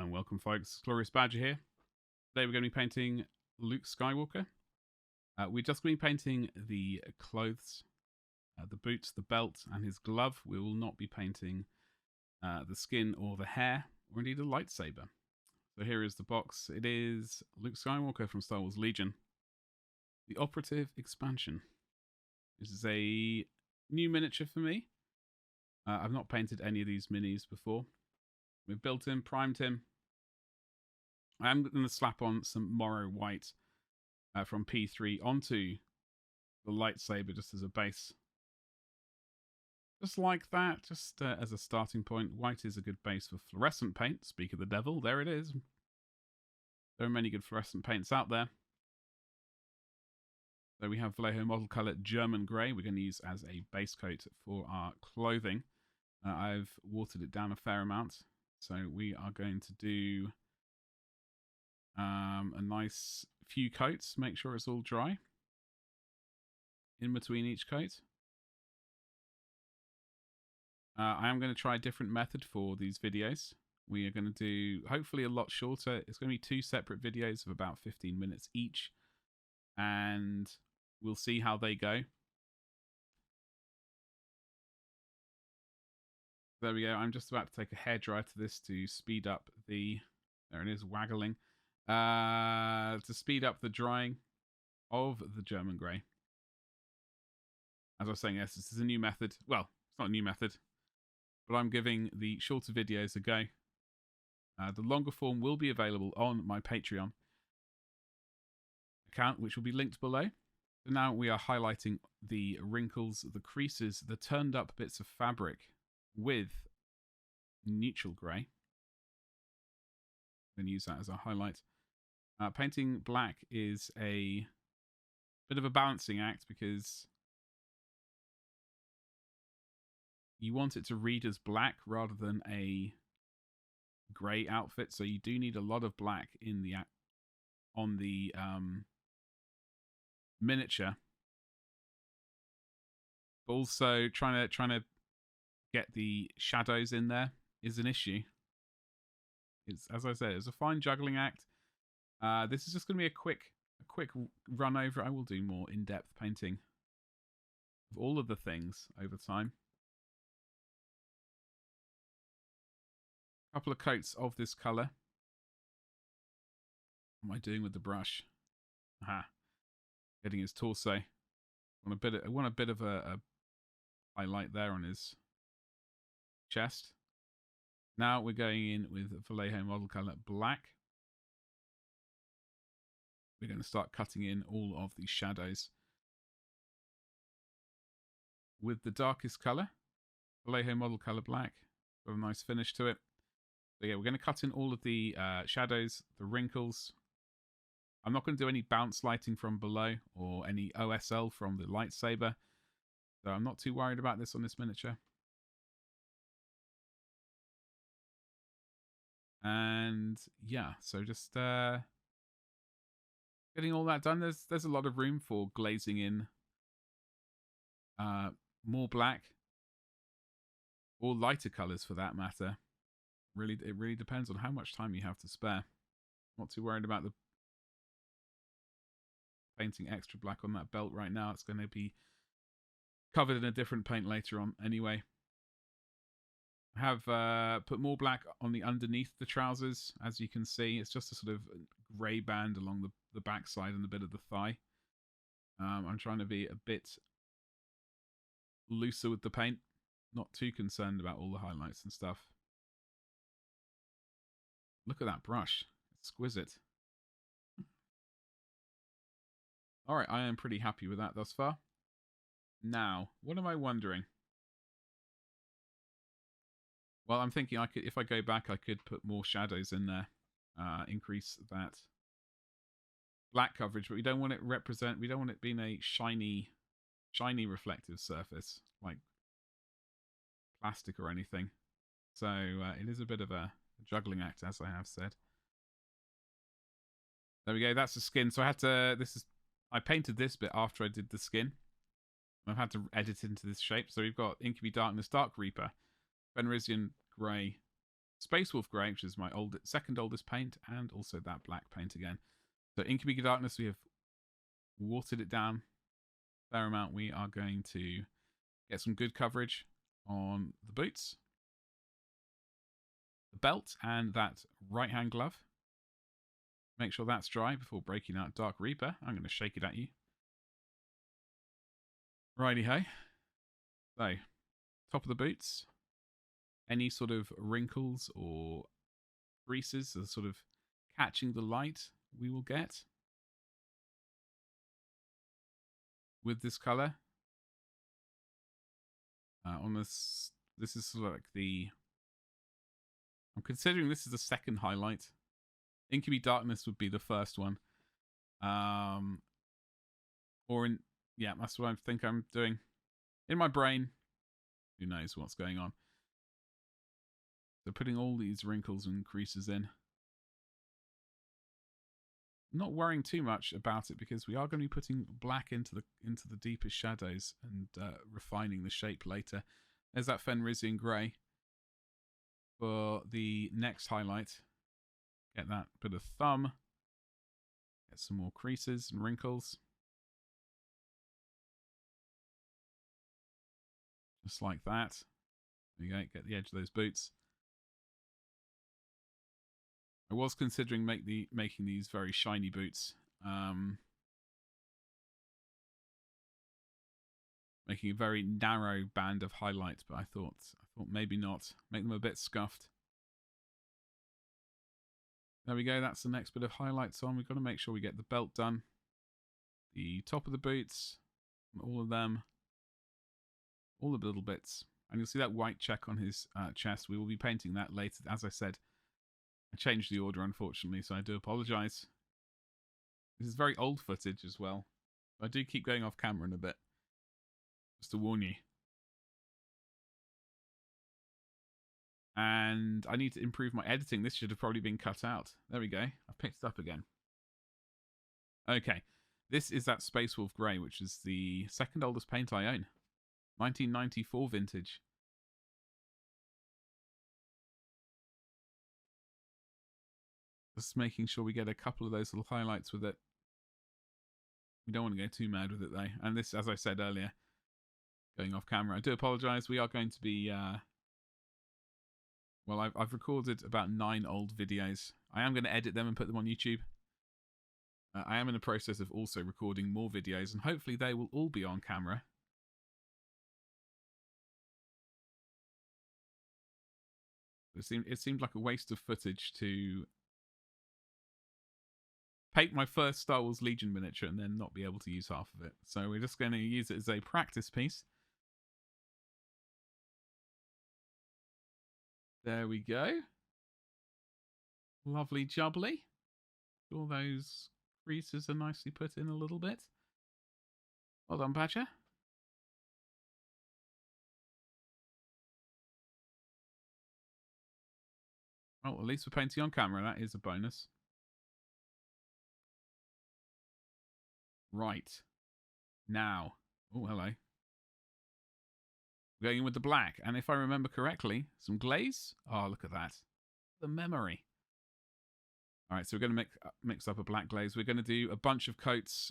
Hello and welcome, folks. Glorious Badger here. Today we're going to be painting Luke Skywalker. We're just going to be painting the clothes, the boots, the belt, and his glove. We will not be painting the skin or the hair, or indeed a lightsaber. So here is the box. It is Luke Skywalker from Star Wars Legion. The Operative expansion. This is a new miniature for me. I've not painted any of these minis before. We've built him, primed him. I'm going to slap on some Morrow White from P3 onto the lightsaber just as a base. Just like that, just as a starting point. White is a good base for fluorescent paint. Speak of the devil, there it is. There are many good fluorescent paints out there. So we have Vallejo model color German grey. We're going to use as a base coat for our clothing. I've watered it down a fair amount. So we are going to do a nice few coats. Make sure it's all dry in between each coat. I am going to try a different method for these videos. We are going to do hopefully a lot shorter. It's going to be 2 separate videos of about 15 minutes each. And we'll see how they go. There we go. I'm just about to take a hairdryer to this to speed up the... There it is, waggling. To speed up the drying of the German grey. As I was saying, yes, this is a new method. Well, it's not a new method, but I'm giving the shorter videos a go. The longer form will be available on my Patreon account, which will be linked below. So now we are highlighting the wrinkles, the creases, the turned up bits of fabric with neutral grey. I'm going to use that as a highlight. Painting black is a bit of a balancing act because you want it to read as black rather than a grey outfit, so you do need a lot of black in the on the miniature. But also trying to get the shadows in there is an issue. It's, as I said, it's a fine juggling act. This is just going to be a quick run over. I will do more in-depth painting of all of the things over time. A couple of coats of this color. What am I doing with the brush? Aha. Getting his torso. I want a bit of a highlight there on his chest. Now we're going in with Vallejo model color black. We're going to start cutting in all of these shadows with the darkest color, Vallejo model color black. Got a nice finish to it. So yeah, we're going to cut in all of the shadows, the wrinkles. I'm not going to do any bounce lighting from below or any OSL from the lightsaber. So I'm not too worried about this on this miniature. And yeah, so just getting all that done. There's a lot of room for glazing in more black or lighter colors for that matter. It really depends on how much time you have to spare. Not too worried about the painting extra black on that belt right now. It's going to be covered in a different paint later on anyway. I have put more black on the underneath the trousers. As you can see, it's just a sort of grey band along the backside and a bit of the thigh. I'm trying to be a bit looser with the paint. Not too concerned about all the highlights and stuff. Look at that brush. Exquisite. Alright, I am pretty happy with that thus far. Now, what am I wondering? Well, I'm thinking I could, if I go back, I could put more shadows in there, increase that black coverage, but we don't want it being a shiny reflective surface like plastic or anything. So it is a bit of a juggling act, as I have said. There we go. That's the skin. So I painted this bit after I did the skin. I've had to edit into this shape. So we've got Incubi Darkness, Dark Reaper, Fenrisian Grey, Space Wolf Grey, which is my second oldest paint, and also that black paint again. So Incubi Darkness, we have watered it down a fair amount. We are going to get some good coverage on the boots, the belt, and that right-hand glove. Make sure that's dry before breaking out Dark Reaper. I'm going to shake it at you. Righty-ho. So, top of the boots. Any sort of wrinkles or creases are sort of catching the light we will get with this color. On this is sort of like I'm considering this is the second highlight. Incubi Darkness would be the first one. Yeah, that's what I think I'm doing. In my brain, who knows what's going on. So putting all these wrinkles and creases in. Not worrying too much about it because we are going to be putting black into the deepest shadows and refining the shape later. There's that Fenrisian grey for the next highlight. Get that bit of thumb. Get some more creases and wrinkles. Just like that. There you go. Get the edge of those boots. I was considering making these very shiny boots. Making a very narrow band of highlight, but I thought maybe not. Make them a bit scuffed. There we go. That's the next bit of highlights on. We've got to make sure we get the belt done. The top of the boots. All of them. All the little bits. And you'll see that white check on his chest. We will be painting that later. As I said, I changed the order, unfortunately, so I do apologise. This is very old footage as well. I do keep going off camera in a bit. Just to warn you. And I need to improve my editing. This should have probably been cut out. There we go. I've picked it up again. Okay. This is that Space Wolf Grey, which is the second oldest paint I own. 1994 vintage. Just making sure we get a couple of those little highlights with it. We don't want to go too mad with it though. And this, as I said earlier, going off camera. I do apologise. We are going to be... Well, I've recorded about 9 old videos. I am going to edit them and put them on YouTube. I am in the process of also recording more videos, and hopefully they will all be on camera. It seemed like a waste of footage to paint my first Star Wars Legion miniature and then not be able to use half of it. So we're just going to use it as a practice piece. There we go. Lovely jubbly. All those creases are nicely put in a little bit. Well done, Badger. Oh, at least we're painting on camera. That is a bonus. Right. Now. Oh, hello. We're going in with the black. And if I remember correctly, some glaze. Oh, look at that. The memory. All right, so we're going to mix up a black glaze. We're going to do a bunch of coats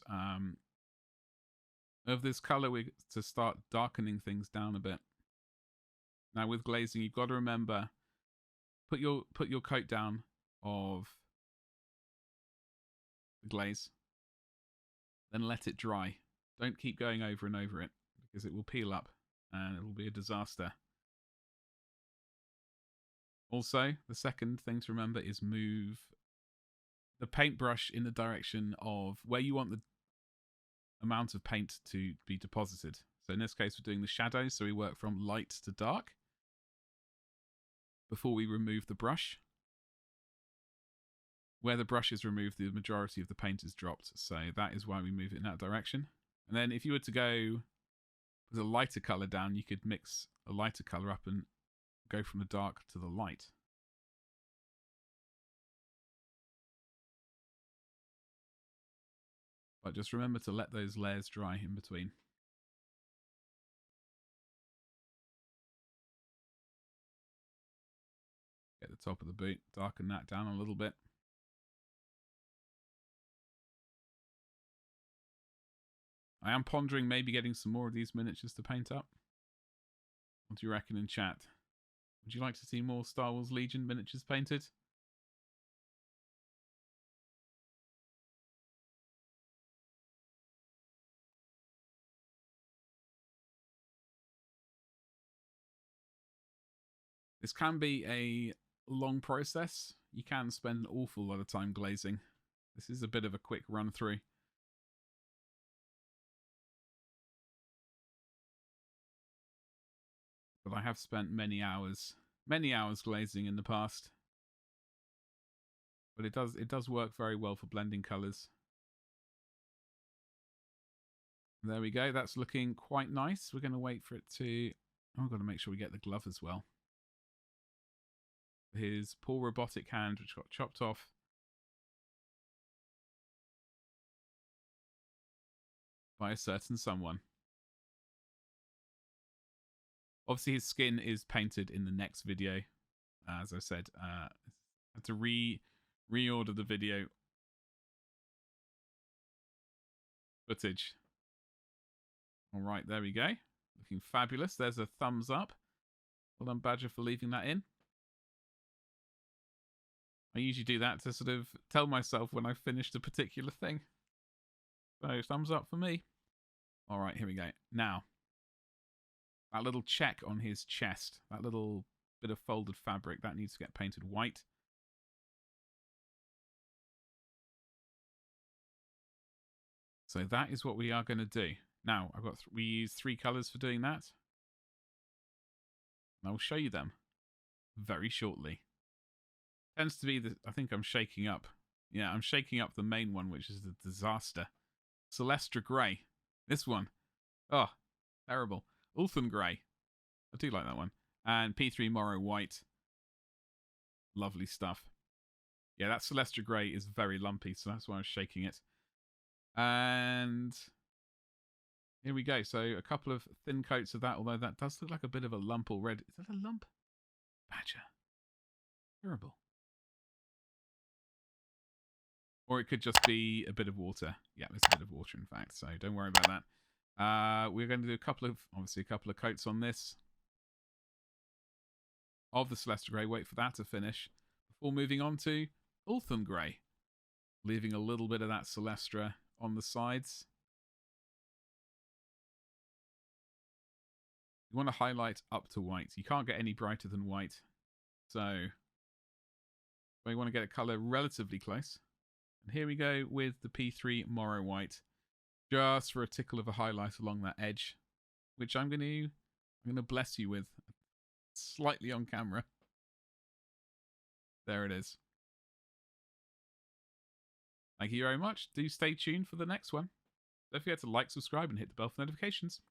of this color to start darkening things down a bit. Now, with glazing, you've got to remember, put your coat down of the glaze, then let it dry. Don't keep going over and over it because it will peel up and it will be a disaster. Also, the second thing to remember is move the paintbrush in the direction of where you want the amount of paint to be deposited. So in this case, we're doing the shadows, so we work from light to dark before we remove the brush. Where the brush is removed, the majority of the paint is dropped, so that is why we move it in that direction. And then if you were to go with a lighter colour down, you could mix a lighter colour up and go from the dark to the light. But just remember to let those layers dry in between. Get the top of the boot, darken that down a little bit. I am pondering maybe getting some more of these miniatures to paint up. What do you reckon in chat? Would you like to see more Star Wars Legion miniatures painted? This can be a long process. You can spend an awful lot of time glazing. This is a bit of a quick run through. But I have spent many hours glazing in the past. But it does work very well for blending colours. There we go. That's looking quite nice. We're going to wait for it to... Oh, I've got to make sure we get the glove as well. His poor robotic hand, which got chopped off. By a certain someone. Obviously, his skin is painted in the next video. As I said, I had to reorder the video footage. All right, there we go. Looking fabulous. There's a thumbs up. Well done, Badger, for leaving that in. I usually do that to sort of tell myself when I've finished a particular thing. So, thumbs up for me. All right, here we go. Now, that little check on his chest, that little bit of folded fabric, that needs to get painted white. So that is what we are going to do. Now, we use 3 colours for doing that. And I will show you them very shortly. Tends to be I think I'm shaking up. Yeah, I'm shaking up the main one, which is the disaster. Celestra Grey. This one. Oh, terrible. Ulthan Grey. I do like that one. And P3 Morrow White. Lovely stuff. Yeah, that Celestra Grey is very lumpy, so that's why I was shaking it. And here we go. So a couple of thin coats of that, although that does look like a bit of a lump already. Is that a lump? Badger. Terrible. Or it could just be a bit of water. Yeah, it's a bit of water, in fact. So don't worry about that. We're going to do obviously a couple of coats on this of the Celestia Grey. Wait for that to finish before moving on to Ulthan Grey, leaving a little bit of that Celestra on the sides. You want to highlight up to white. You can't get any brighter than white. So we want to get a colour relatively close. And here we go with the P3 Morrow White, just for a tickle of a highlight along that edge, which I'm going to bless you with slightly on camera. There it is. Thank you very much. Do stay tuned for the next one. Don't forget to like, subscribe, and hit the bell for notifications.